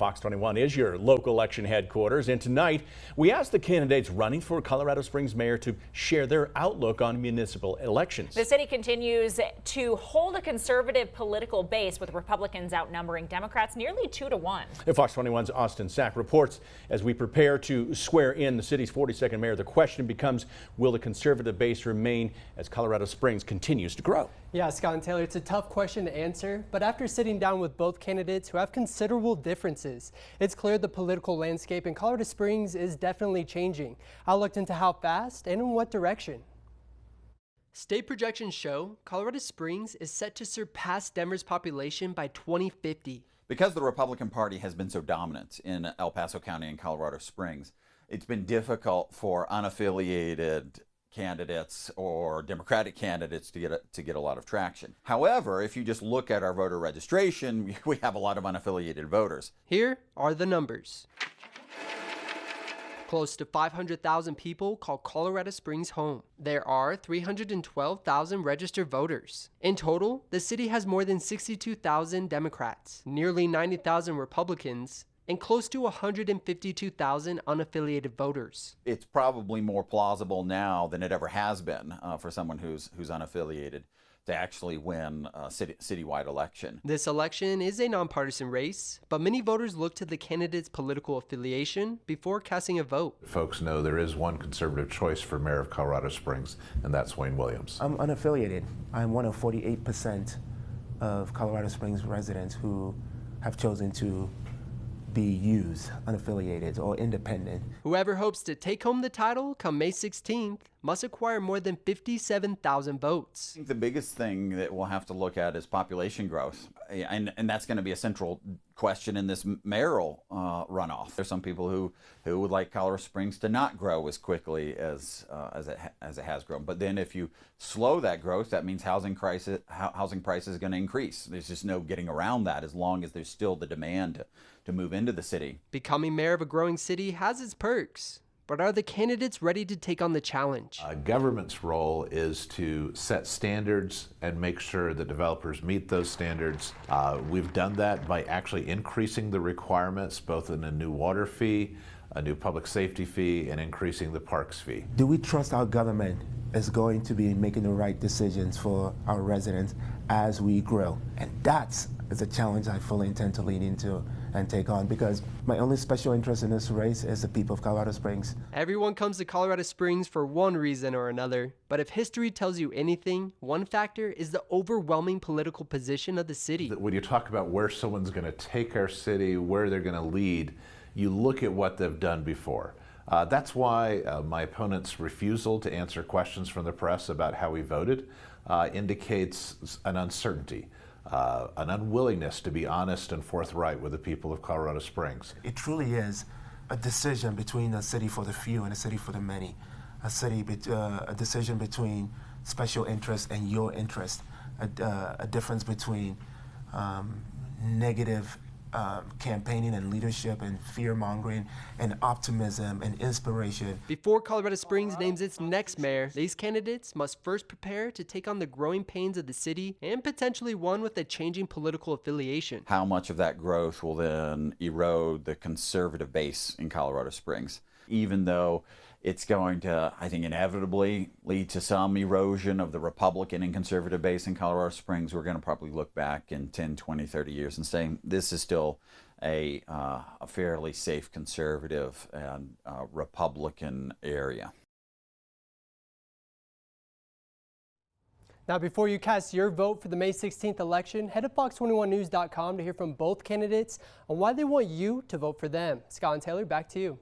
Fox 21 is your local election headquarters, and tonight we asked the candidates running for Colorado Springs mayor to share their outlook on municipal elections. The city continues to hold a conservative political base, with Republicans outnumbering Democrats nearly 2-1. Fox 21's Austin Sack reports as we prepare to swear in the city's 42nd mayor, the question becomes, will the conservative base remain as Colorado Springs continues to grow? Yeah, Scott and Taylor, it's a tough question to answer, but after sitting down with both candidates who have considerable differences, it's clear the political landscape in Colorado Springs is definitely changing. I looked into how fast and in what direction. State projections show Colorado Springs is set to surpass Denver's population by 2050. Because the Republican Party has been so dominant in El Paso County and Colorado Springs, it's been difficult for unaffiliated candidates or Democratic candidates to get a lot of traction. However, if you just look at our voter registration, we have a lot of unaffiliated voters. Here are the numbers. Close to 500,000 people call Colorado Springs home. There are 312,000 registered voters. In total, the city has more than 62,000 Democrats, nearly 90,000 Republicans, and close to 152,000 unaffiliated voters. It's probably more plausible now than it ever has been for someone who's unaffiliated to actually win a citywide election. This election is a nonpartisan race, but many voters look to the candidate's political affiliation before casting a vote. Folks know there is one conservative choice for mayor of Colorado Springs, and that's Wayne Williams. I'm unaffiliated. I'm one of 48% of Colorado Springs residents who have chosen to be used, unaffiliated, or independent. Whoever hopes to take home the title come May 16th must acquire more than 57,000 votes. I think the biggest thing that we'll have to look at is population growth, and that's going to be a central question in this mayoral runoff. There's some people who would like Colorado Springs to not grow as quickly as it has grown. But then if you slow that growth, that means housing prices is going to increase. There's just no getting around that as long as there's still the demand to move into the city. Becoming mayor of a growing city has its perks. But are the candidates ready to take on the challenge? Government's role is to set standards and make sure that developers meet those standards. We've done that by actually increasing the requirements, both in a new water fee, a new public safety fee, and increasing the parks fee. Do we trust our government is going to be making the right decisions for our residents as we grow? And that's a challenge I fully intend to lean into and take on, because my only special interest in this race is the people of Colorado Springs. Everyone comes to Colorado Springs for one reason or another, but if history tells you anything, one factor is the overwhelming political position of the city. When you talk about where someone's going to take our city, where they're going to lead, you look at what they've done before. That's why my opponent's refusal to answer questions from the press about how he voted indicates an uncertainty. An unwillingness to be honest and forthright with the people of Colorado Springs. It truly is a decision between a city for the few and a city for the many. A decision between special interest and your interest. A difference between negative campaigning and leadership and fear-mongering and optimism and inspiration. Before Colorado Springs names its next mayor, these candidates must first prepare to take on the growing pains of the city and potentially one with a changing political affiliation. How much of that growth will then erode the conservative base in Colorado Springs? Even though it's going to, I think, inevitably lead to some erosion of the Republican and conservative base in Colorado Springs, we're going to probably look back in 10, 20, 30 years and say this is still a fairly safe conservative and Republican area. Now, before you cast your vote for the May 16th election, head to fox21news.com to hear from both candidates on why they want you to vote for them. Scott and Taylor, back to you.